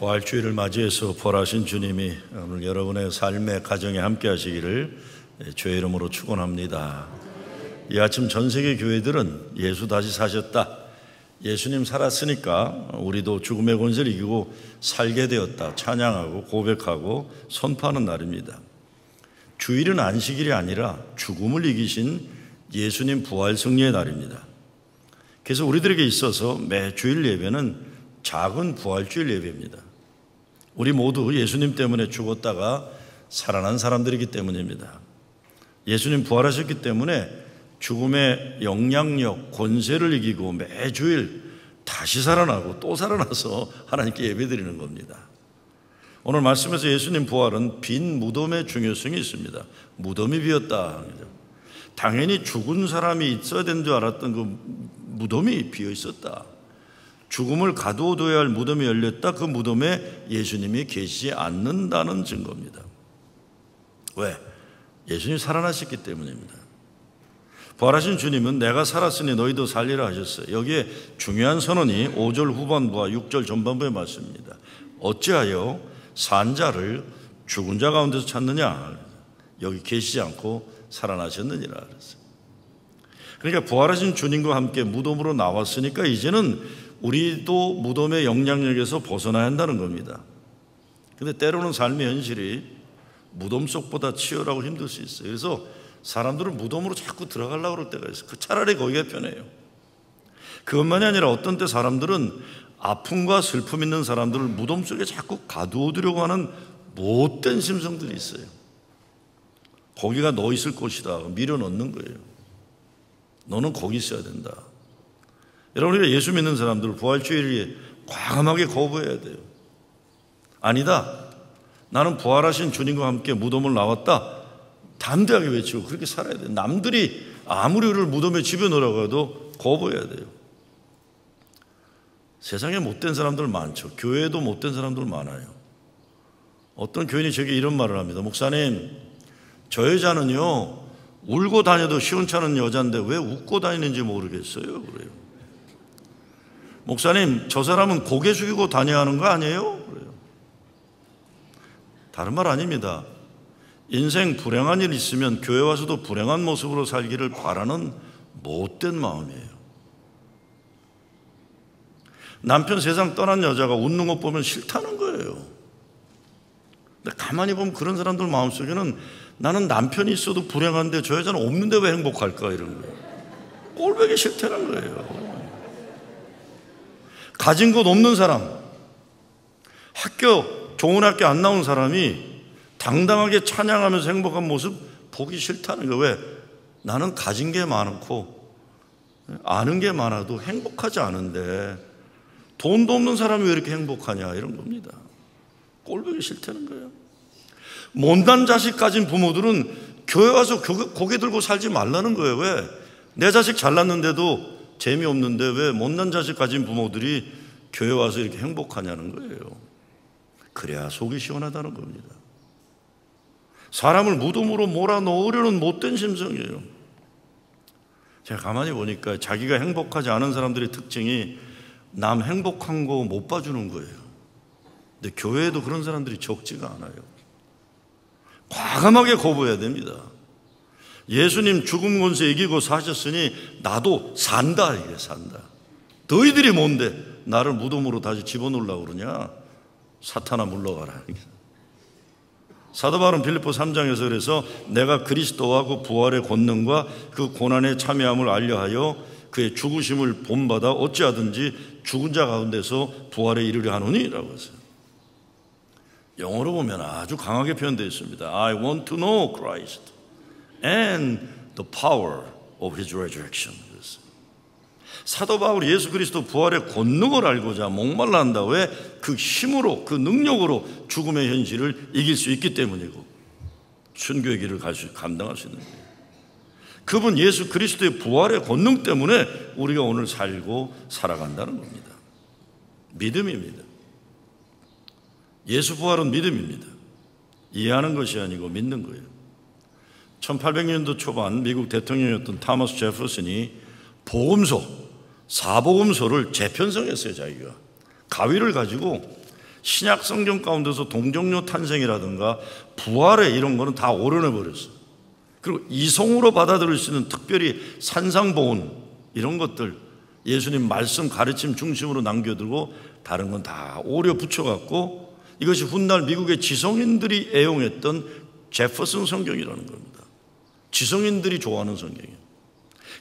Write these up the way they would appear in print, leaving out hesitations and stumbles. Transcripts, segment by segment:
부활주의를 맞이해서 부활하신 주님이 오늘 여러분의 삶의 가정에 함께 하시기를 주의 이름으로 축원합니다. 이 아침 전 세계 교회들은 예수 다시 사셨다, 예수님 살았으니까 우리도 죽음의 권세를 이기고 살게 되었다 찬양하고 고백하고 선포하는 날입니다. 주일은 안식일이 아니라 죽음을 이기신 예수님 부활 승리의 날입니다. 그래서 우리들에게 있어서 매 주일 예배는 작은 부활주일 예배입니다. 우리 모두 예수님 때문에 죽었다가 살아난 사람들이기 때문입니다. 예수님 부활하셨기 때문에 죽음의 영향력, 권세를 이기고 매주일 다시 살아나고 또 살아나서 하나님께 예배드리는 겁니다. 오늘 말씀에서 예수님 부활은 빈 무덤의 중요성이 있습니다. 무덤이 비었다. 당연히 죽은 사람이 있어야 되는 줄 알았던 그 무덤이 비어 있었다. 죽음을 가두어둬야 할 무덤이 열렸다. 그 무덤에 예수님이 계시지 않는다는 증거입니다. 왜? 예수님이 살아나셨기 때문입니다. 부활하신 주님은 내가 살았으니 너희도 살리라 하셨어요. 여기에 중요한 선언이 5절 후반부와 6절 전반부의 말씀입니다. 어찌하여 산 자를 죽은 자 가운데서 찾느냐? 여기 계시지 않고 살아나셨느니라 그랬어요. 그러니까 부활하신 주님과 함께 무덤으로 나왔으니까 이제는 우리도 무덤의 영향력에서 벗어나야 한다는 겁니다. 근데 때로는 삶의 현실이 무덤 속보다 치열하고 힘들 수 있어요. 그래서 사람들은 무덤으로 자꾸 들어가려고 그럴 때가 있어요. 차라리 거기가 편해요. 그것만이 아니라 어떤 때 사람들은 아픔과 슬픔 있는 사람들을 무덤 속에 자꾸 가두어두려고 하는 못된 심성들이 있어요. 거기가 너 있을 곳이다 밀어넣는 거예요. 너는 거기 있어야 된다. 여러분, 우리가 예수 믿는 사람들 부활주의를 과감하게 거부해야 돼요. 아니다, 나는 부활하신 주님과 함께 무덤을 나왔다 담대하게 외치고 그렇게 살아야 돼요. 남들이 아무리 우리를 무덤에 집어넣으라고 해도 거부해야 돼요. 세상에 못된 사람들 많죠. 교회에도 못된 사람들 많아요. 어떤 교인이 저에게 이런 말을 합니다. 목사님, 저 여자는요 울고 다녀도 시원찮은 여자인데 왜 웃고 다니는지 모르겠어요. 그래요. 목사님, 저 사람은 고개 숙이고 다녀야 하는 거 아니에요? 그래요. 다른 말 아닙니다. 인생 불행한 일 있으면 교회 와서도 불행한 모습으로 살기를 바라는 못된 마음이에요. 남편 세상 떠난 여자가 웃는 것 보면 싫다는 거예요. 근데 가만히 보면 그런 사람들 마음속에는 나는 남편이 있어도 불행한데 저 여자는 없는데 왜 행복할까 이런 거예요. 꼴보기 싫다는 거예요. 가진 것 없는 사람, 좋은 학교 안 나온 사람이 당당하게 찬양하면서 행복한 모습 보기 싫다는 거예요. 왜? 나는 가진 게 많고 아는 게 많아도 행복하지 않은데 돈도 없는 사람이 왜 이렇게 행복하냐 이런 겁니다. 꼴보기 싫다는 거예요. 못난 자식 가진 부모들은 교회 와서 고개 들고 살지 말라는 거예요. 왜? 내 자식 잘났는데도 재미없는데 왜 못난 자식 가진 부모들이 교회 와서 이렇게 행복하냐는 거예요. 그래야 속이 시원하다는 겁니다. 사람을 무덤으로 몰아넣으려는 못된 심성이에요. 제가 가만히 보니까 자기가 행복하지 않은 사람들의 특징이 남 행복한 거 못 봐주는 거예요. 근데 교회에도 그런 사람들이 적지가 않아요. 과감하게 거부해야 됩니다. 예수님 죽음 권세 이기고 사셨으니 나도 산다. 이게 산다. 너희들이 뭔데 나를 무덤으로 다시 집어넣으려고 그러냐? 사탄아 물러가라. 사도 바울은 빌립보 3장에서 그래서 내가 그리스도와 그 부활의 권능과 그 고난에 참여함을 알려하여 그의 죽으심을 본받아 어찌하든지 죽은 자 가운데서 부활에 이르려 하노니 라고 했어요. 영어로 보면 아주 강하게 표현되어 있습니다. I want to know Christ and the power of His resurrection. 사도 바울이 예수 그리스도 부활의 권능을 알고자 목말라 한다. 왜? 그 힘으로, 그 능력으로 죽음의 현실을 이길 수 있기 때문이고 순교의 길을 감당할 수 있는 거예요. 그분 예수 그리스도의 부활의 권능 때문에 우리가 오늘 살고 살아간다는 겁니다. 믿음입니다. 예수 부활은 믿음입니다. 이해하는 것이 아니고 믿는 거예요. 1800년도 초반 미국 대통령이었던 타머스 제퍼슨이 복음서, 사복음서를 재편성했어요. 자기가 가위를 가지고 신약 성경 가운데서 동정녀 탄생이라든가 부활의 이런 거는 다 오려내버렸어요. 그리고 이성으로 받아들일 수 있는 특별히 산상보훈 이런 것들 예수님 말씀 가르침 중심으로 남겨두고 다른 건 다 오려 붙여갖고 이것이 훗날 미국의 지성인들이 애용했던 제퍼슨 성경이라는 겁니다. 지성인들이 좋아하는 성경이에요.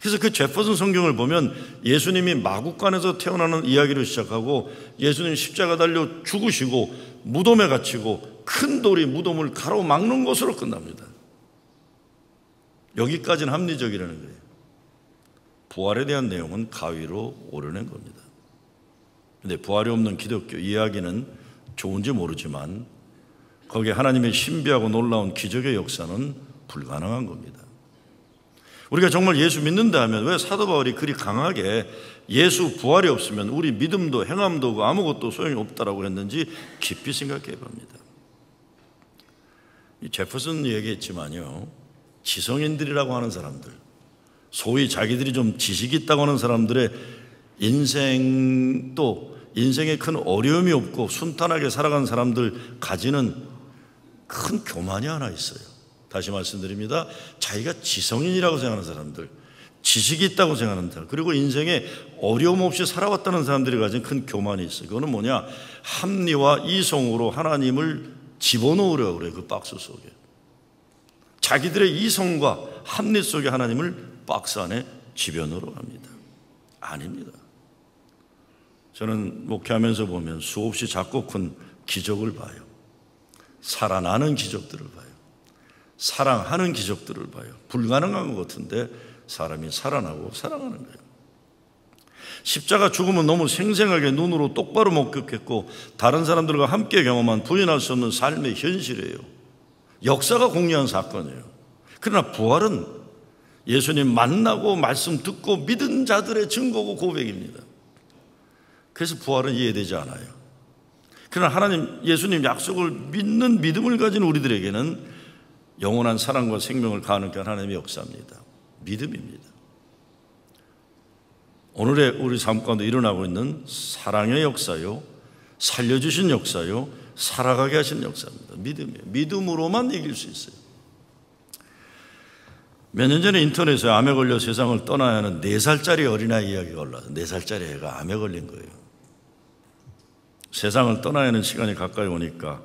그래서 그 제퍼슨 성경을 보면 예수님이 마국간에서 태어나는 이야기를 시작하고 예수님 십자가 달려 죽으시고 무덤에 갇히고 큰 돌이 무덤을 가로막는 것으로 끝납니다. 여기까지는 합리적이라는 거예요. 부활에 대한 내용은 가위로 오려낸 겁니다. 그런데 부활이 없는 기독교 이야기는 좋은지 모르지만 거기에 하나님의 신비하고 놀라운 기적의 역사는 불가능한 겁니다. 우리가 정말 예수 믿는다 하면 왜 사도 바울이 그리 강하게 예수 부활이 없으면 우리 믿음도 행함도 아무것도 소용이 없다라고 했는지 깊이 생각해 봅니다. 제퍼슨 얘기했지만요, 지성인들이라고 하는 사람들, 소위 자기들이 좀 지식이 있다고 하는 사람들의 인생도 인생에 큰 어려움이 없고 순탄하게 살아간 사람들 가지는 큰 교만이 하나 있어요. 다시 말씀드립니다. 자기가 지성인이라고 생각하는 사람들, 지식이 있다고 생각하는 사람들, 그리고 인생에 어려움 없이 살아왔다는 사람들이 가진 큰 교만이 있어요. 그거는 뭐냐? 합리와 이성으로 하나님을 집어넣으려고 그래요. 그 박스 속에. 자기들의 이성과 합리 속에 하나님을 박스 안에 집어넣으러 갑니다. 아닙니다. 저는 목회하면서 보면 수없이 작고 큰 기적을 봐요. 살아나는 기적들을 봐요. 사랑하는 기적들을 봐요. 불가능한 것 같은데 사람이 살아나고 사랑하는 거예요. 십자가 죽음은 너무 생생하게 눈으로 똑바로 목격했고 다른 사람들과 함께 경험한 부인할 수 없는 삶의 현실이에요. 역사가 공유한 사건이에요. 그러나 부활은 예수님 만나고 말씀 듣고 믿은 자들의 증거고 고백입니다. 그래서 부활은 이해되지 않아요. 그러나 하나님, 예수님 약속을 믿는 믿음을 가진 우리들에게는 영원한 사랑과 생명을 가능케 한 하나님의 역사입니다. 믿음입니다. 오늘의 우리 삶 가운데 일어나고 있는 사랑의 역사요, 살려주신 역사요, 살아가게 하신 역사입니다. 믿음이에요. 믿음으로만 이길 수 있어요. 몇 년 전에 인터넷에 암에 걸려 세상을 떠나야 하는 4살짜리 어린아이 이야기가 올라와서 4살짜리 애가 암에 걸린 거예요. 세상을 떠나야 하는 시간이 가까이 오니까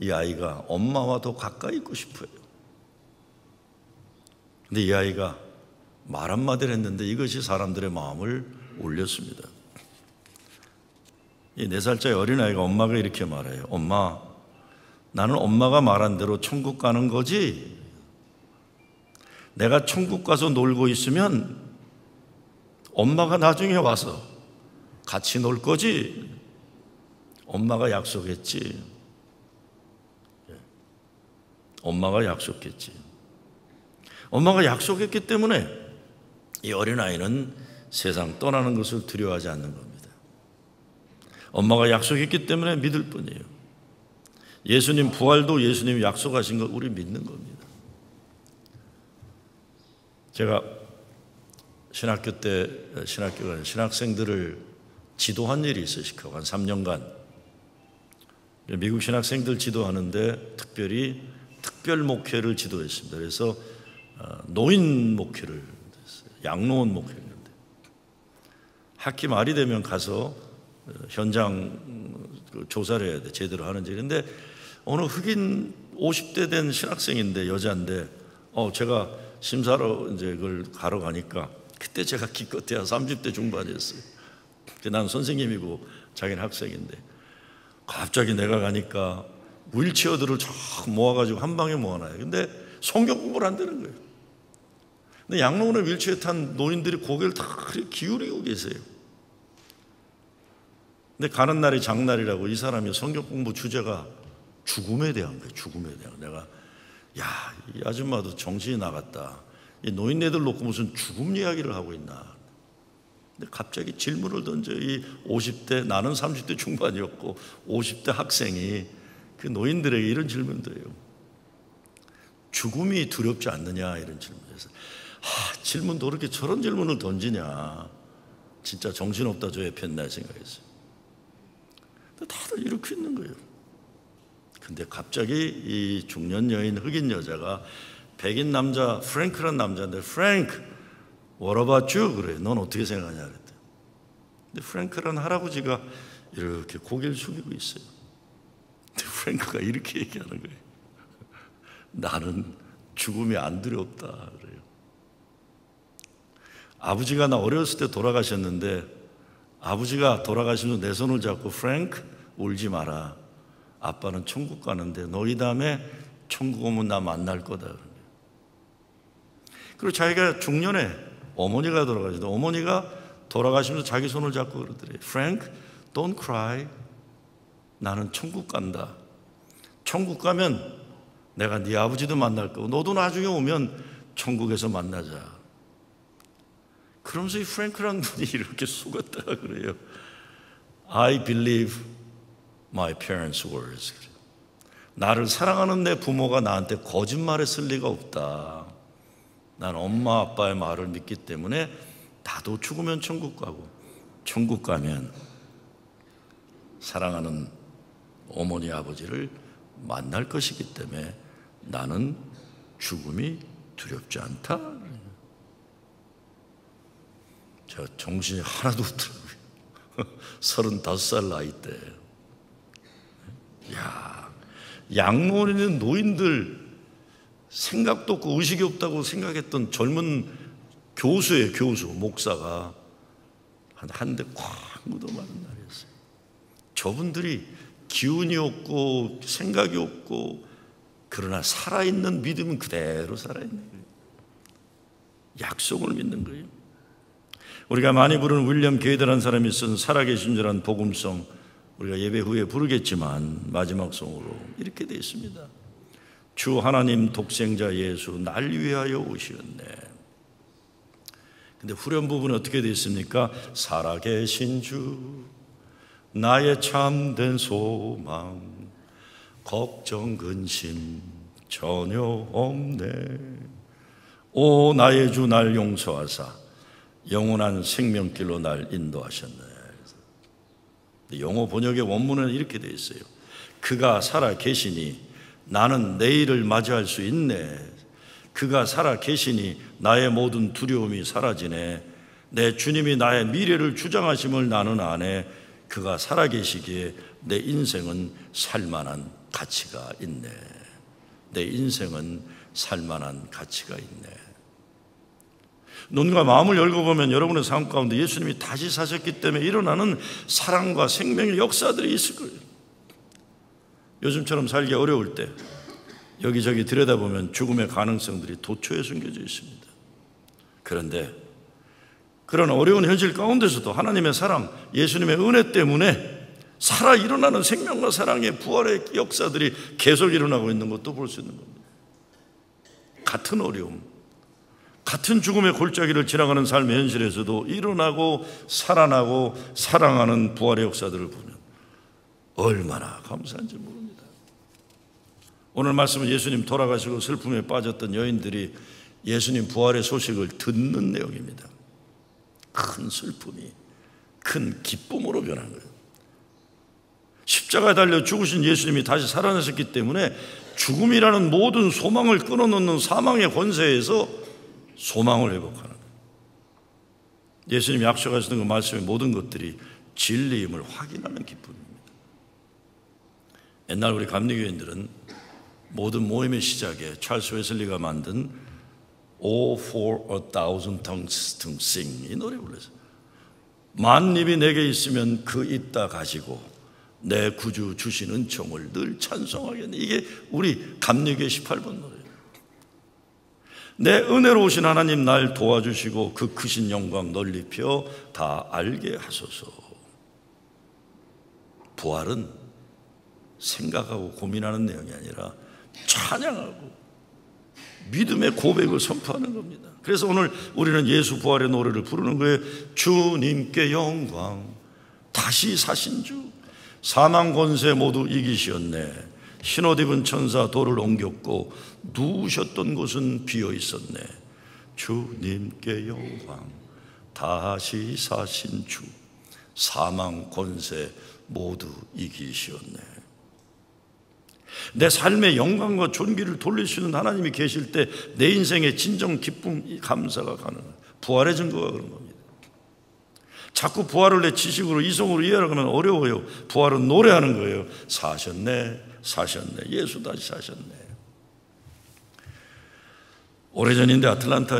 이 아이가 엄마와 더 가까이 있고 싶어요. 근데 이 아이가 말 한마디를 했는데 이것이 사람들의 마음을 울렸습니다. 이 4살짜리 어린아이가 엄마가 이렇게 말해요. 엄마, 나는 엄마가 말한 대로 천국 가는 거지? 내가 천국 가서 놀고 있으면 엄마가 나중에 와서 같이 놀 거지? 엄마가 약속했지. 엄마가 약속했지. 엄마가 약속했기 때문에 이 어린아이는 세상 떠나는 것을 두려워하지 않는 겁니다. 엄마가 약속했기 때문에 믿을 뿐이에요. 예수님 부활도 예수님이 약속하신 걸 우리 믿는 겁니다. 제가 신학교 때 신학생들을 지도한 일이 있어요. 한 3년간 미국 신학생들 지도하는데 특별히 특별 목회를 지도했습니다. 그래서 노인 목회를 했어요. 양로원 목회를 했는데 학기 말이 되면 가서 현장 조사를 해야 돼. 제대로 하는지. 근데 어느 흑인 50대 된 신학생인데 여자인데 제가 심사로 이제 그걸 가러 가니까 그때 제가 기껏해야 30대 중반이었어요. 난 선생님이고 자기는 학생인데 갑자기 내가 가니까 휠체어들을 쫙 모아가지고 한 방에 모아놔요. 근데 성경 공부를 한다는 거예요. 근데 양로원에 휠체어 탄 노인들이 고개를 다 기울이고 계세요. 근데 가는 날이 장날이라고 이 사람이 성경 공부 주제가 죽음에 대한 거예요. 죽음에 대한. 내가 이 아줌마도 정신이 나갔다. 이 노인네들 놓고 무슨 죽음 이야기를 하고 있나. 근데 갑자기 질문을 던져. 이 50대, 나는 30대 중반이었고 50대 학생이 그 노인들에게 이런 질문도 해요. 죽음이 두렵지 않느냐 이런 질문에서 질문도 그렇게 저런 질문을 던지냐. 진짜 정신없다 저 옆에 있나 생각했어요. 다들 이렇게 있는 거예요. 근데 갑자기 이 중년 여인, 흑인 여자가 백인 남자 프랭크란 남자인데, 프랭크, what about you? 그래. 넌 어떻게 생각하냐 그랬대. 근데 프랭크란 할아버지가 이렇게 고개를 숙이고 있어요. 근데 프랭크가 이렇게 얘기하는 거예요. 나는 죽음이 안 두렵다 그래요. 아버지가 나 어렸을 때 돌아가셨는데, 아버지가 돌아가시면서 내 손을 잡고, 프랭크 울지 마라. 아빠는 천국 가는데 너희 다음에 천국 오면 나 만날 거다. 그리고 자기가 중년에 어머니가 돌아가시는데, 어머니가 돌아가시면서 자기 손을 잡고 그러더래요. 프랭크, don't cry. 나는 천국 간다. 천국 가면 내가 네 아버지도 만날 거고 너도 나중에 오면 천국에서 만나자. 그러면서 이 프랭크라는 분이 이렇게 속았다 그래요. I believe my parents' words. 나를 사랑하는 내 부모가 나한테 거짓말했을 리가 없다. 난 엄마 아빠의 말을 믿기 때문에 나도 죽으면 천국 가고, 천국 가면 사랑하는 어머니 아버지를 만날 것이기 때문에 나는 죽음이 두렵지 않다. 저 정신이 하나도 없더라고요. 35살 나이 때. 야, 양로원에 있는 노인들 생각도 없고 의식이 없다고 생각했던 젊은 교수예요. 교수, 목사가 한 대 콱 묻어맞은 날이었어요. 저분들이 기운이 없고 생각이 없고, 그러나 살아있는 믿음은 그대로 살아있는 거예요. 약속을 믿는 거예요. 우리가 많이 부르는 윌리엄 게이드라는 사람이 쓴 살아계신 자란 복음송, 우리가 예배 후에 부르겠지만 마지막 송으로 이렇게 되어 있습니다. 주 하나님 독생자 예수 날 위하여 오시었네. 근데 후렴 부분은 어떻게 되어 있습니까? 살아계신 주 나의 참된 소망, 걱정 근심 전혀 없네. 오 나의 주 날 용서하사 영원한 생명길로 날 인도하셨네. 영어 번역의 원문은 이렇게 되어 있어요. 그가 살아 계시니 나는 내일을 맞이할 수 있네. 그가 살아 계시니 나의 모든 두려움이 사라지네. 내 주님이 나의 미래를 주장하심을 나는 아네. 그가 살아 계시기에 내 인생은 살만한 가치가 있네. 내 인생은 살만한 가치가 있네. 눈과 마음을 열고 보면 여러분의 삶 가운데 예수님이 다시 사셨기 때문에 일어나는 사랑과 생명의 역사들이 있을 거예요. 요즘처럼 살기 어려울 때 여기저기 들여다보면 죽음의 가능성들이 도처에 숨겨져 있습니다. 그런데 그런 어려운 현실 가운데서도 하나님의 사랑, 예수님의 은혜 때문에 살아 일어나는 생명과 사랑의 부활의 역사들이 계속 일어나고 있는 것도 볼 수 있는 겁니다. 같은 어려움, 같은 죽음의 골짜기를 지나가는 삶의 현실에서도 일어나고 살아나고 사랑하는 부활의 역사들을 보면 얼마나 감사한지 모릅니다. 오늘 말씀은 예수님 돌아가시고 슬픔에 빠졌던 여인들이 예수님 부활의 소식을 듣는 내용입니다. 큰 슬픔이 큰 기쁨으로 변한 거예요. 십자가에 달려 죽으신 예수님이 다시 살아나셨기 때문에 죽음이라는 모든 소망을 끊어놓는 사망의 권세에서 소망을 회복하는 거예요. 예수님이 약속하시는 그 말씀의 모든 것들이 진리임을 확인하는 기쁨입니다. 옛날 우리 감리교인들은 모든 모임의 시작에 찰스 웨슬리가 만든 Oh for a thousand tongues to sing 이 노래 불렀어요. 만 입이 내게 있으면 그 있다 가지고 내 구주 주신 은총을 늘 찬송하겠네. 이게 우리 감리교의 18번 노래예요. 내 은혜로우신 하나님 날 도와주시고 그 크신 영광 널리 펴 다 알게 하소서. 부활은 생각하고 고민하는 내용이 아니라 찬양하고 믿음의 고백을 선포하는 겁니다. 그래서 오늘 우리는 예수 부활의 노래를 부르는 거예요. 주님께 영광, 다시 사신 주, 사망 권세 모두 이기시었네. 흰옷 입은 천사 돌을 옮겼고 누우셨던 곳은 비어 있었네. 주님께 영광, 다시 사신 주, 사망 권세 모두 이기시었네. 내 삶의 영광과 존귀를 돌리시는 하나님이 계실 때 내 인생의 진정 기쁨, 감사가 가능해요. 부활의 증거가 그런 겁니다. 자꾸 부활을 내 지식으로 이성으로 이해하려고 하면 어려워요. 부활은 노래하는 거예요. 사셨네, 사셨네, 예수 다시 사셨네. 오래전인데 아틀란타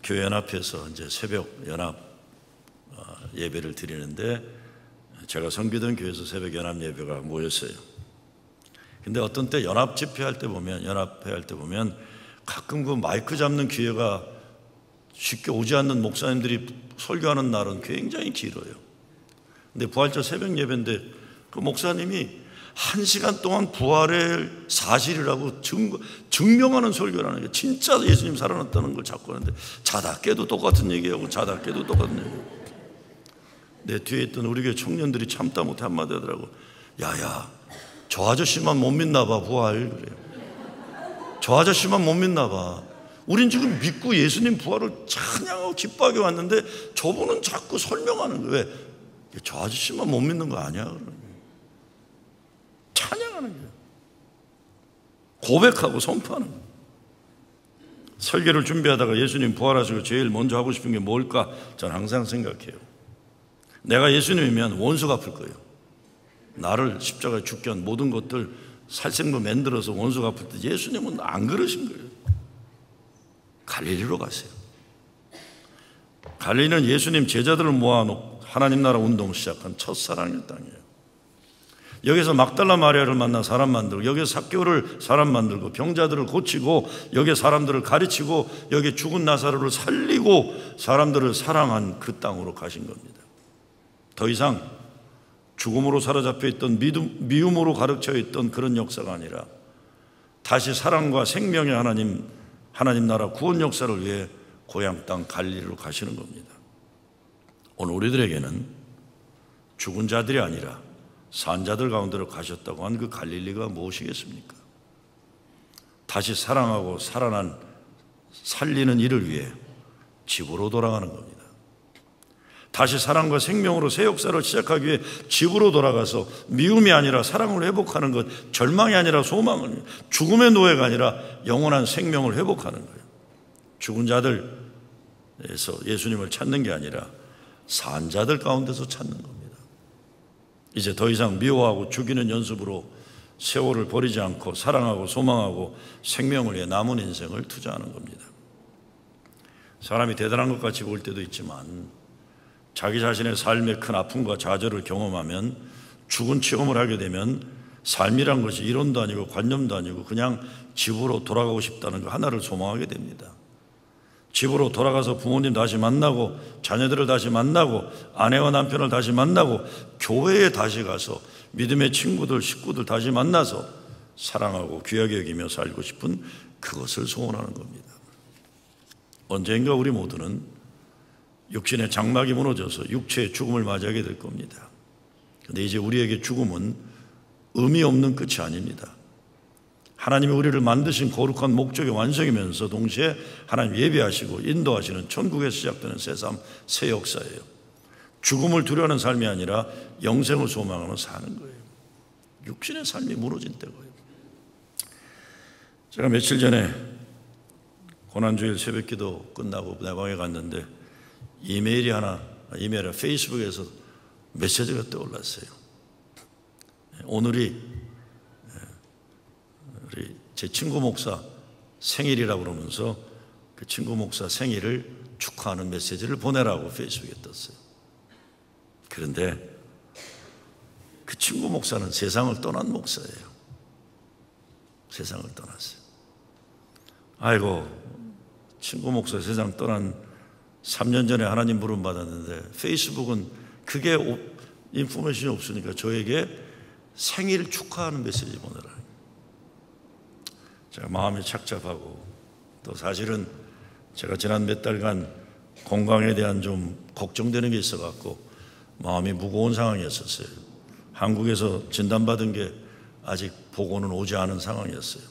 교회 연합에서 이제 새벽 연합 예배를 드리는데 제가 섬기던 교회에서 새벽 연합 예배가 모였어요. 근데 어떤 때 연합 집회할 때 보면 가끔 그 마이크 잡는 기회가 쉽게 오지 않는 목사님들이 설교하는 날은 굉장히 길어요. 근데 부활절 새벽 예배인데 그 목사님이 1시간 동안 부활의 사실이라고 증명하는 설교를 하는 게 진짜 예수님 살아났다는 걸 자꾸 하는데 자다 깨도 똑같은 얘기하고 자다 깨도 똑같은 얘기하고 내 뒤에 있던 우리 교회 청년들이 참다 못해 한마디 하더라고. 야야, 저 아저씨만 못 믿나 봐 부활. 그래요. 저 아저씨만 못 믿나 봐. 우린 지금 믿고 예수님 부활을 찬양하고 기뻐하게 왔는데 저분은 자꾸 설명하는 거예요. 왜? 저 아저씨만 못 믿는 거 아니야? 그러는 거예요. 찬양하는 거예요. 고백하고 선포하는 거예요. 설교를 준비하다가 예수님 부활하시고 제일 먼저 하고 싶은 게 뭘까? 저는 항상 생각해요. 내가 예수님이면 원수 갚을 거예요. 나를 십자가에 죽게 한 모든 것들 살생부 만들어서 원수 갚을 때 예수님은 안 그러신 거예요. 갈릴리로 가세요. 갈릴리는 예수님 제자들을 모아놓고 하나님 나라 운동 시작한 첫사랑의 땅이에요. 여기서 막달라 마리아를 만나 사람 만들고 여기서 삭개오를 사람 만들고 병자들을 고치고 여기에 사람들을 가르치고 여기에 죽은 나사로를 살리고 사람들을 사랑한 그 땅으로 가신 겁니다. 더 이상 죽음으로 사로잡혀 있던 미움으로 가르쳐 있던 그런 역사가 아니라 다시 사랑과 생명의 하나님 나라 구원 역사를 위해 고향 땅 갈릴리로 가시는 겁니다. 오늘 우리들에게는 죽은 자들이 아니라 산 자들 가운데로 가셨다고 한 그 갈릴리가 무엇이겠습니까? 다시 사랑하고 살리는 일을 위해 집으로 돌아가는 겁니다. 다시 사랑과 생명으로 새 역사를 시작하기 위해 집으로 돌아가서 미움이 아니라 사랑을 회복하는 것, 절망이 아니라 소망을, 죽음의 노예가 아니라 영원한 생명을 회복하는 거예요. 죽은 자들에서 예수님을 찾는 게 아니라 산 자들 가운데서 찾는 겁니다. 이제 더 이상 미워하고 죽이는 연습으로 세월을 버리지 않고 사랑하고 소망하고 생명을 위해 남은 인생을 투자하는 겁니다. 사람이 대단한 것 같이 보일 때도 있지만 자기 자신의 삶의 큰 아픔과 좌절을 경험하면 죽은 체험을 하게 되면 삶이란 것이 이론도 아니고 관념도 아니고 그냥 집으로 돌아가고 싶다는 거 하나를 소망하게 됩니다. 집으로 돌아가서 부모님 다시 만나고 자녀들을 다시 만나고 아내와 남편을 다시 만나고 교회에 다시 가서 믿음의 친구들 식구들 다시 만나서 사랑하고 귀하게 여기며 살고 싶은 그것을 소원하는 겁니다. 언젠가 우리 모두는 육신의 장막이 무너져서 육체의 죽음을 맞이하게 될 겁니다. 그런데 이제 우리에게 죽음은 의미 없는 끝이 아닙니다. 하나님이 우리를 만드신 거룩한 목적의 완성이면서 동시에 하나님 예비하시고 인도하시는 천국에서 시작되는 새삼 새 역사예요. 죽음을 두려워하는 삶이 아니라 영생을 소망하며 사는 거예요. 육신의 삶이 무너진 때고요. 제가 며칠 전에 고난주일 새벽기도 끝나고 내 방에 갔는데 이메일이 페이스북에서 메시지가 떠올랐어요. 오늘이 제 친구 목사 생일이라고 그러면서 그 친구 목사 생일을 축하하는 메시지를 보내라고 페이스북에 떴어요. 그런데 그 친구 목사는 세상을 떠난 목사예요. 세상을 떠났어요. 아이고, 친구 목사 세상 떠난 3년 전에 하나님 부름 받았는데 페이스북은 그게 인포메이션이 없으니까 저에게 생일 축하하는 메시지 보내라. 제가 마음이 착잡하고 또 사실은 제가 지난 몇 달간 건강에 대한 좀 걱정되는 게 있어갖고 마음이 무거운 상황이었어요. 한국에서 진단받은 게 아직 보고는 오지 않은 상황이었어요.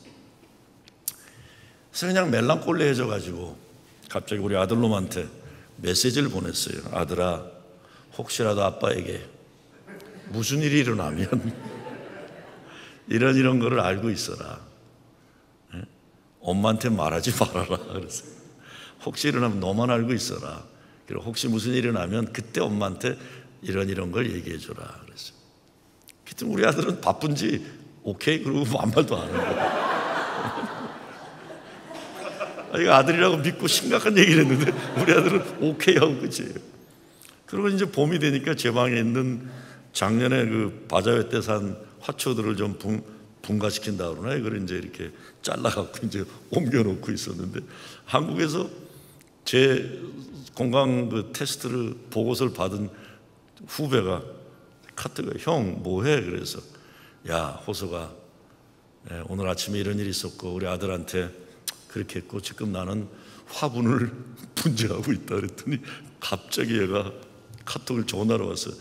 그래서 그냥 멜랑꼴레해져가지고 갑자기 우리 아들놈한테 메시지를 보냈어요. 아들아, 혹시라도 아빠에게 무슨 일이 일어나면 이런 거를 알고 있어라. 엄마한테 말하지 말아라. 그래서 혹시 일어나면 너만 알고 있어라. 그리고 혹시 무슨 일이 일어나면 그때 엄마한테 이런 걸 얘기해 줘라. 그래서 그때 우리 아들은 바쁜지 오케이 그러고 아무 말도 안 하는 거예요. 이거 아들이라고 믿고 심각한 얘기를 했는데 우리 아들은 오케이 하고 끝이에요. 그리고 이제 봄이 되니까 제 방에 있는 작년에 그 바자회 때 산 화초들을 좀 분가시킨다 그러나 이걸 이제 이렇게 잘라갖고 이제 옮겨놓고 있었는데 한국에서 제 건강 그 테스트를 보고서를 받은 후배가 카트가 형 뭐해? 그래서 야 호서가 오늘 아침에 이런 일이 있었고 우리 아들한테 그렇게 했고 지금 나는 화분을 분재하고 있다 그랬더니 갑자기 얘가 카톡을 전화로 왔어요.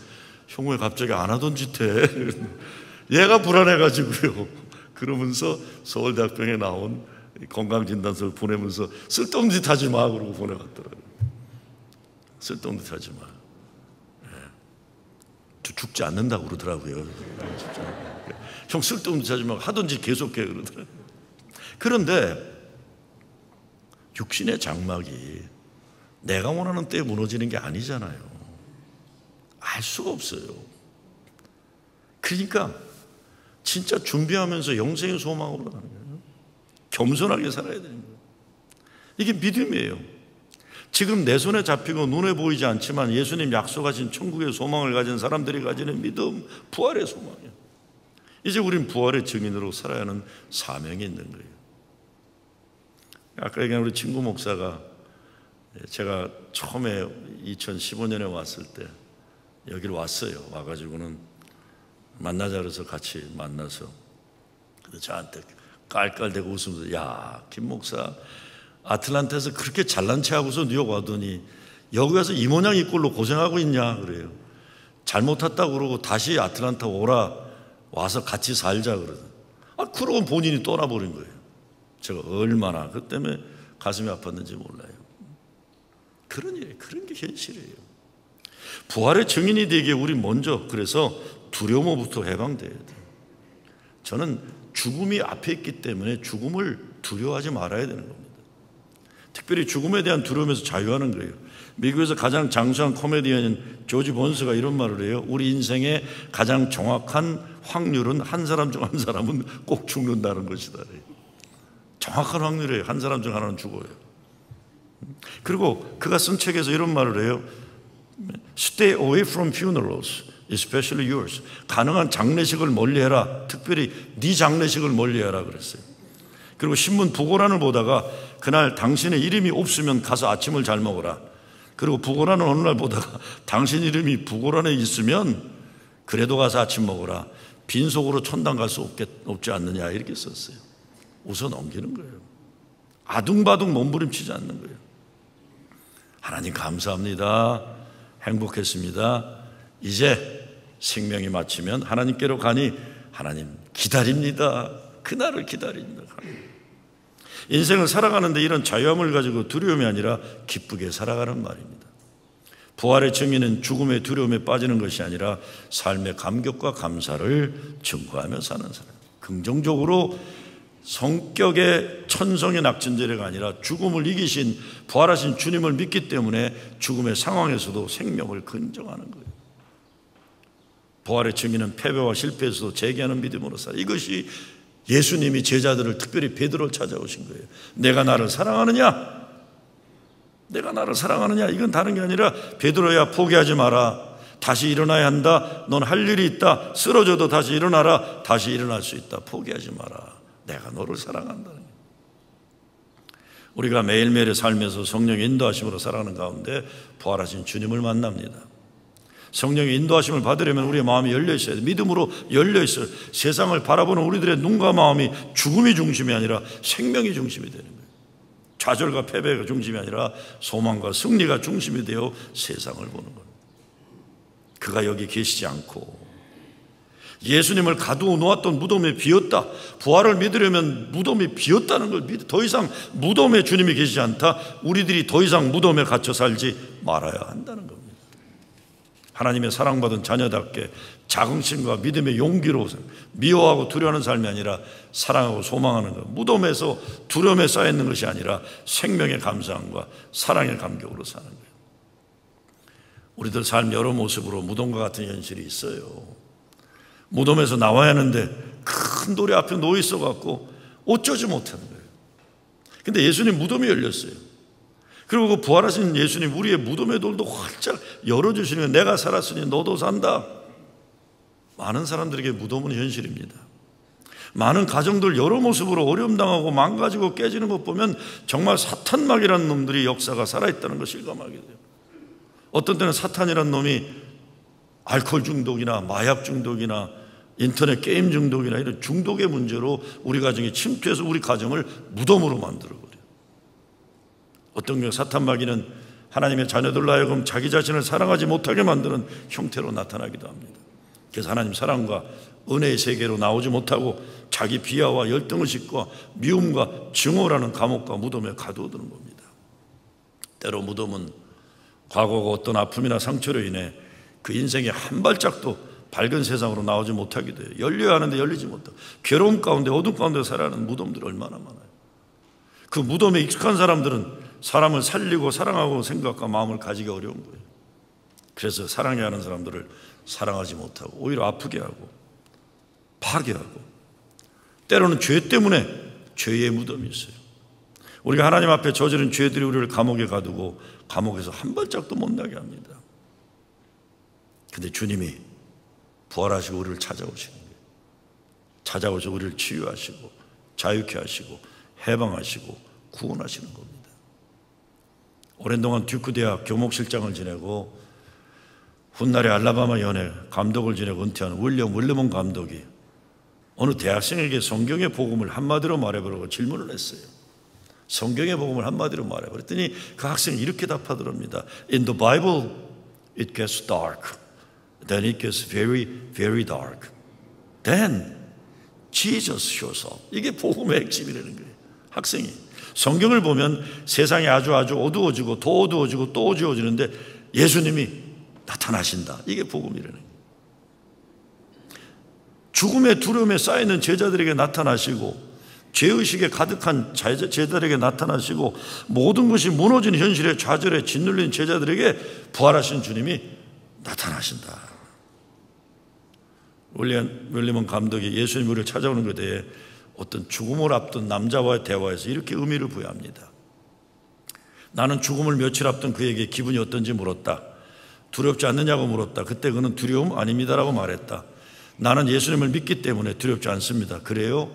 형 왜 갑자기 안 하던 짓 해? 얘가 불안해가지고요. 그러면서 서울대학병에 나온 건강진단서를 보내면서 쓸데없는 짓 하지 마 그러고 보내왔더라고요. 쓸데없는 짓 하지 마. 죽지 않는다고 그러더라고요. 형 쓸데없는 짓 하지 마. 하던 짓 계속해 그러더라고요. 그런데 육신의 장막이 내가 원하는 때에 무너지는 게 아니잖아요. 알 수가 없어요. 그러니까 진짜 준비하면서 영생의 소망으로 가는 거예요. 겸손하게 살아야 되는 거예요. 이게 믿음이에요. 지금 내 손에 잡히고 눈에 보이지 않지만 예수님 약속하신 천국의 소망을 가진 사람들이 가지는 믿음, 부활의 소망이에요. 이제 우린 부활의 증인으로 살아야 하는 사명이 있는 거예요. 아까 얘기한 우리 친구 목사가 제가 처음에 2015년에 왔을 때 여기를 왔어요. 와가지고는 만나자 그래서 같이 만나서 저한테 깔깔대고 웃으면서 야, 김 목사 아틀란타에서 그렇게 잘난 체하고서 뉴욕 와더니 여기 와서 이 모양 이 꼴로 고생하고 있냐 그래요. 잘못 탔다고 그러고 다시 아틀란타 오라 와서 같이 살자 그러더니 그러고 본인이 떠나버린 거예요. 제가 얼마나 그 때문에 가슴이 아팠는지 몰라요. 그런 일이에요. 그런 게 현실이에요. 부활의 증인이 되기에 우리 먼저 그래서 두려움부터 해방돼야 돼요. 저는 죽음이 앞에 있기 때문에 죽음을 두려워하지 말아야 되는 겁니다. 특별히 죽음에 대한 두려움에서 자유하는 거예요. 미국에서 가장 장수한 코미디언인 조지 본스가 이런 말을 해요. 우리 인생의 가장 정확한 확률은 한 사람 중 한 사람은 꼭 죽는다는 것이다. 정확한 확률이에요. 한 사람 중 하나는 죽어요. 그리고 그가 쓴 책에서 이런 말을 해요. Stay away from funerals, especially yours. 가능한 장례식을 멀리해라. 특별히 네 장례식을 멀리해라 그랬어요. 그리고 신문 부고란을 보다가 그날 당신의 이름이 없으면 가서 아침을 잘 먹어라. 그리고 부고란을 어느 날 보다가 당신 이름이 부고란에 있으면 그래도 가서 아침 먹어라. 빈속으로 천당 갈 수 없지 않느냐 이렇게 썼어요. 웃어 넘기는 거예요. 아둥바둥 몸부림치지 않는 거예요. 하나님 감사합니다. 행복했습니다. 이제 생명이 마치면 하나님께로 가니 하나님 기다립니다. 그날을 기다립니다. 인생을 살아가는데 이런 자유함을 가지고 두려움이 아니라 기쁘게 살아가는 말입니다. 부활의 증인은 죽음의 두려움에 빠지는 것이 아니라 삶의 감격과 감사를 증거하며 사는 사람. 긍정적으로 성격의 천성의 낙천제례가 아니라 죽음을 이기신 부활하신 주님을 믿기 때문에 죽음의 상황에서도 생명을 긍정하는 거예요. 부활의 증인은 패배와 실패에서도 재기하는 믿음으로 살아요. 이것이 예수님이 제자들을 특별히 베드로를 찾아오신 거예요. 내가 나를 사랑하느냐? 내가 나를 사랑하느냐? 이건 다른 게 아니라 베드로야 포기하지 마라. 다시 일어나야 한다. 넌 할 일이 있다. 쓰러져도 다시 일어나라. 다시 일어날 수 있다. 포기하지 마라. 내가 너를 사랑한다는 거예요. 우리가 매일매일의 삶에서 성령의 인도하심으로 살아가는 가운데 부활하신 주님을 만납니다. 성령의 인도하심을 받으려면 우리의 마음이 열려 있어야 돼요. 믿음으로 열려 있어요. 세상을 바라보는 우리들의 눈과 마음이 죽음이 중심이 아니라 생명이 중심이 되는 거예요. 좌절과 패배가 중심이 아니라 소망과 승리가 중심이 되어 세상을 보는 거예요. 그가 여기 계시지 않고 예수님을 가두어 놓았던 무덤이 비었다. 부활을 믿으려면 무덤이 비었다는 걸 믿어. 더 이상 무덤에 주님이 계시지 않다. 우리들이 더 이상 무덤에 갇혀 살지 말아야 한다는 겁니다. 하나님의 사랑받은 자녀답게 자긍심과 믿음의 용기로 미워하고 두려워하는 삶이 아니라 사랑하고 소망하는 것, 무덤에서 두려움에 쌓여있는 것이 아니라 생명의 감사함과 사랑의 감격으로 사는 거예요. 우리들 삶 여러 모습으로 무덤과 같은 현실이 있어요. 무덤에서 나와야 하는데 큰 돌이 앞에 놓여 있어갖고 어쩌지 못하는 거예요. 근데 예수님 무덤이 열렸어요. 그리고 그 부활하신 예수님 우리의 무덤의 돌도 활짝 열어주시는 거예요. 내가 살았으니 너도 산다. 많은 사람들에게 무덤은 현실입니다. 많은 가정들 여러 모습으로 어려움 당하고 망가지고 깨지는 것 보면 정말 사탄막이라는 놈들이 역사가 살아있다는 걸 실감하게 돼요. 어떤 때는 사탄이라는 놈이 알코올 중독이나 마약 중독이나 인터넷 게임 중독이나 이런 중독의 문제로 우리 가정에 침투해서 우리 가정을 무덤으로 만들어버려요. 어떤 경우 사탄마귀는 하나님의 자녀들로 하여금 자기 자신을 사랑하지 못하게 만드는 형태로 나타나기도 합니다. 그래서 하나님 사랑과 은혜의 세계로 나오지 못하고 자기 비하와 열등을 싣고 미움과 증오라는 감옥과 무덤에 가두어두는 겁니다. 때로 무덤은 과거가 어떤 아픔이나 상처로 인해 그 인생의 한 발짝도 밝은 세상으로 나오지 못하게 돼요. 열려야 하는데 열리지 못하고 괴로움 가운데 어둠 가운데 살아가는 무덤들이 얼마나 많아요. 그 무덤에 익숙한 사람들은 사람을 살리고 사랑하고 생각과 마음을 가지기 어려운 거예요. 그래서 사랑해야 하는 사람들을 사랑하지 못하고 오히려 아프게 하고 파괴하고 때로는 죄 때문에 죄의 무덤이 있어요. 우리가 하나님 앞에 저지른 죄들이 우리를 감옥에 가두고 감옥에서 한 발짝도 못 나게 합니다. 근데 주님이 부활하시고 우리를 찾아오시는 거예요. 찾아오셔서 우리를 치유하시고 자유케 하시고 해방하시고 구원하시는 겁니다. 오랜 동안 듀크 대학 교목실장을 지내고 훗날에 알라바마 연예 감독을 지내고 은퇴한 윌리엄 감독이 어느 대학생에게 성경의 복음을 한마디로 말해보라고 질문을 했어요. 성경의 복음을 한마디로 말해버렸더니 그 학생이 이렇게 답하더랍니다. In the Bible it gets dark. Then it gets very, very dark. Then Jesus shows up. 이게 복음의 핵심이라는 거예요. 학생이 성경을 보면 세상이 아주 어두워지고 더 어두워지고 또 어두워지는데 예수님이 나타나신다. 이게 복음이라는 거예요. 죽음의 두려움에 쌓이는 제자들에게 나타나시고 죄의식에 가득한 제자들에게 나타나시고 모든 것이 무너진 현실에 좌절에 짓눌린 제자들에게 부활하신 주님이 나타나신다. 윌리엄 감독이 예수님 우리를 찾아오는 것에 대해 어떤 죽음을 앞둔 남자와의 대화에서 이렇게 의미를 부여합니다. 나는 죽음을 며칠 앞둔 그에게 기분이 어떤지 물었다. 두렵지 않느냐고 물었다. 그때 그는 두려움 아닙니다라고 말했다. 나는 예수님을 믿기 때문에 두렵지 않습니다. 그래요?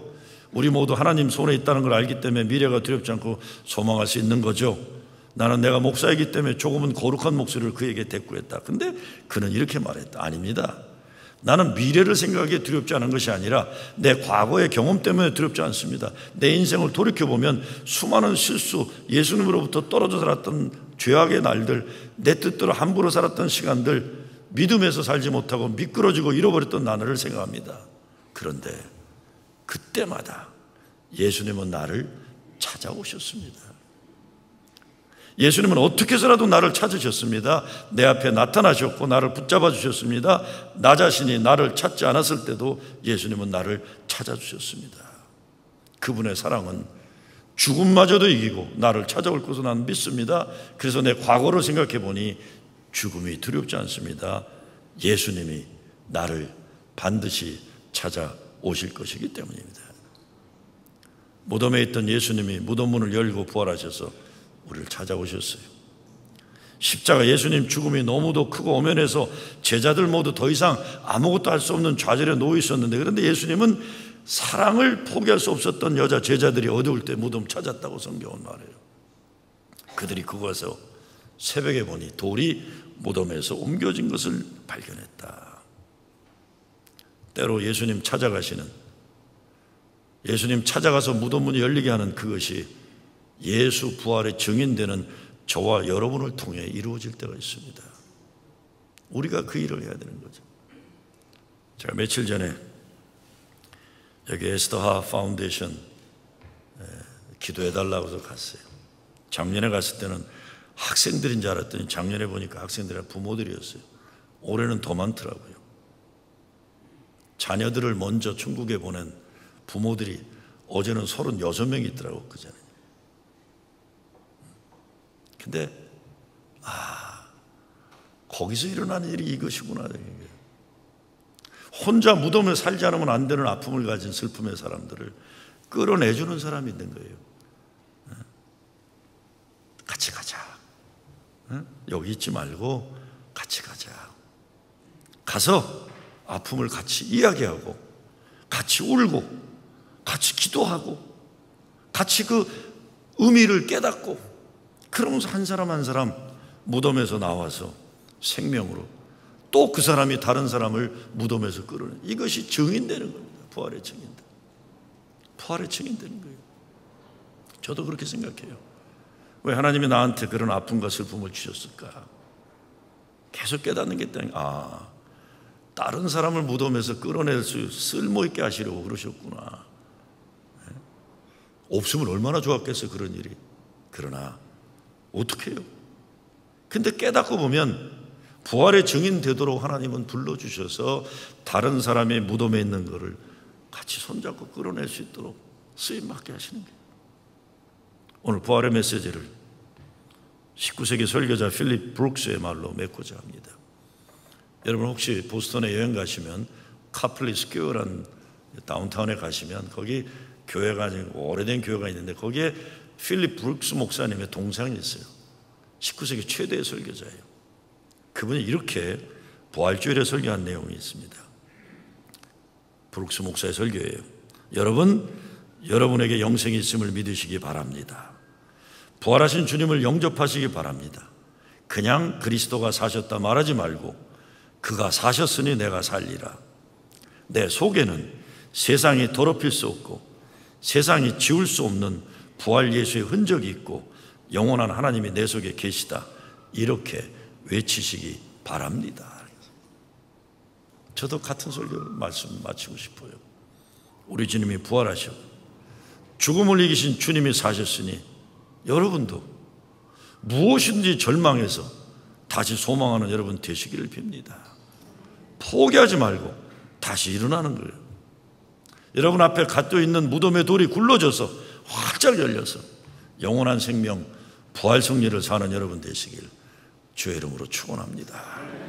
우리 모두 하나님 손에 있다는 걸 알기 때문에 미래가 두렵지 않고 소망할 수 있는 거죠. 나는 내가 목사이기 때문에 조금은 거룩한 목소리를 그에게 대꾸했다. 근데 그는 이렇게 말했다. 아닙니다. 나는 미래를 생각하기에 두렵지 않은 것이 아니라 내 과거의 경험 때문에 두렵지 않습니다. 내 인생을 돌이켜보면 수많은 실수, 예수님으로부터 떨어져 살았던 죄악의 날들, 내 뜻대로 함부로 살았던 시간들, 믿음에서 살지 못하고 미끄러지고 잃어버렸던 나날을 생각합니다. 그런데 그때마다 예수님은 나를 찾아오셨습니다. 예수님은 어떻게 해서라도 나를 찾으셨습니다. 내 앞에 나타나셨고 나를 붙잡아 주셨습니다. 나 자신이 나를 찾지 않았을 때도 예수님은 나를 찾아주셨습니다. 그분의 사랑은 죽음마저도 이기고 나를 찾아올 것을 난 믿습니다. 그래서 내 과거를 생각해 보니 죽음이 두렵지 않습니다. 예수님이 나를 반드시 찾아오실 것이기 때문입니다. 무덤에 있던 예수님이 무덤 문을 열고 부활하셔서 우리를 찾아오셨어요. 십자가 예수님 죽음이 너무도 크고 엄연해서 제자들 모두 더 이상 아무것도 할 수 없는 좌절에 놓여 있었는데, 그런데 예수님은 사랑을 포기할 수 없었던 여자 제자들이 어두울 때 무덤 찾았다고 성경은 말해요. 그들이 그곳에서 새벽에 보니 돌이 무덤에서 옮겨진 것을 발견했다. 때로 예수님 찾아가서 무덤 문이 열리게 하는 그것이 예수 부활의 증인되는 저와 여러분을 통해 이루어질 때가 있습니다. 우리가 그 일을 해야 되는 거죠. 제가 며칠 전에 여기 에스더하 파운데이션 기도해달라고 해서 갔어요. 작년에 갔을 때는 학생들인 줄 알았더니 작년에 보니까 학생들이 부모들이었어요. 올해는 더 많더라고요. 자녀들을 먼저 천국에 보낸 부모들이 어제는 36명이 있더라고, 그전에. 근데 거기서 일어나는 일이 이것이구나. 혼자 무덤에 살지 않으면 안 되는 아픔을 가진 슬픔의 사람들을 끌어내주는 사람이 있는 거예요. 같이 가자. 여기 있지 말고 같이 가자. 가서 아픔을 같이 이야기하고 같이 울고 같이 기도하고 같이 그 의미를 깨닫고, 그러면서 한 사람 한 사람 무덤에서 나와서 생명으로 또 그 사람이 다른 사람을 무덤에서 끌어내. 이것이 증인되는 겁니다. 부활의 증인들. 부활의 증인되는 거예요. 저도 그렇게 생각해요. 왜 하나님이 나한테 그런 아픔과 슬픔을 주셨을까? 계속 깨닫는 게 있다니까. 다른 사람을 무덤에서 끌어낼 수 쓸모있게 하시려고 그러셨구나. 없으면 얼마나 좋았겠어요, 그런 일이. 그러나 어떻게 해요? 근데 깨닫고 보면 부활의 증인 되도록 하나님은 불러주셔서 다른 사람의 무덤에 있는 것을 같이 손잡고 끌어낼 수 있도록 쓰임받게 하시는 거예요. 오늘 부활의 메시지를 19세기 설교자 필립 브룩스의 말로 맺고자 합니다. 여러분 혹시 보스턴에 여행 가시면 카플리 스퀘어라는 다운타운에 가시면 거기 교회가 오래된 교회가 있는데 거기에 필립 브룩스 목사님의 동상이 있어요. 19세기 최대의 설교자예요. 그분이 이렇게 부활주일에 설교한 내용이 있습니다. 브룩스 목사의 설교예요. 여러분, 여러분에게 영생이 있음을 믿으시기 바랍니다. 부활하신 주님을 영접하시기 바랍니다. 그냥 그리스도가 사셨다 말하지 말고 그가 사셨으니 내가 살리라. 내 속에는 세상이 더럽힐 수 없고 세상이 지울 수 없는 부활 예수의 흔적이 있고 영원한 하나님이 내 속에 계시다. 이렇게 외치시기 바랍니다. 저도 같은 설교 말씀 마치고 싶어요. 우리 주님이 부활하시고 죽음을 이기신 주님이 사셨으니 여러분도 무엇이든지 절망해서 다시 소망하는 여러분 되시기를 빕니다. 포기하지 말고 다시 일어나는 거예요. 여러분 앞에 갇혀 있는 무덤의 돌이 굴러져서 활짝 열려서 영원한 생명, 부활 승리를 사는 여러분 되시길 주의 이름으로 축원합니다.